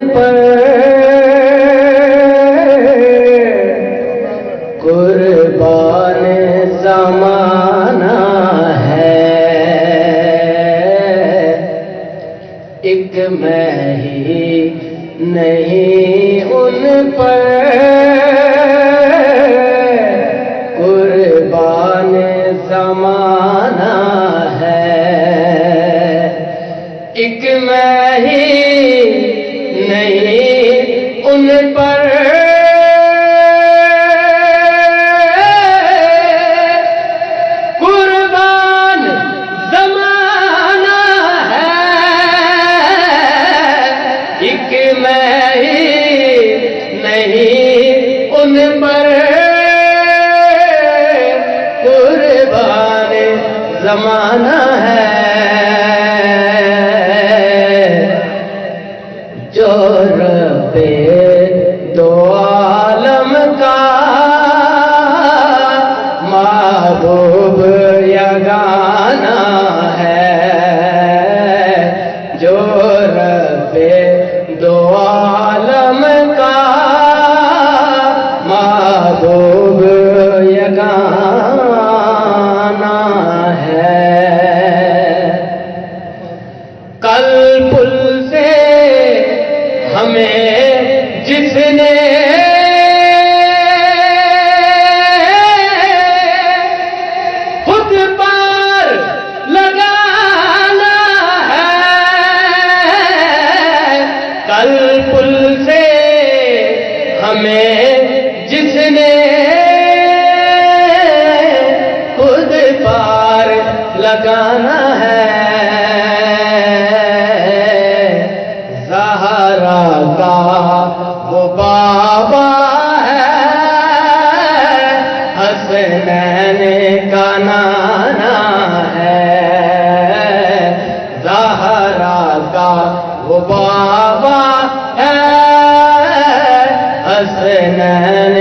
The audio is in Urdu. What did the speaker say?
پر قربان زمانہ ہے، ایک میں ہی نہیں ان پر قربان زمانہ ہے، ایک میں ہی نہیں ان پر قربان زمانہ ہے، ایک میں ہی نہیں ان پر قربان زمانہ ہے، جو رب دو عالم کا محبوب یگانہ ہے، جو رب دو عالم کا محبوب یگانہ ہے، کل پل سے ہمیں جس نے خود پار لگانا ہے، کل پل سے ہمیں جس نے خود پار لگانا ہے، کا وہ بابا ہے، حسنین کا نانا ہے، زہرا کا وہ بابا ہے، حسنین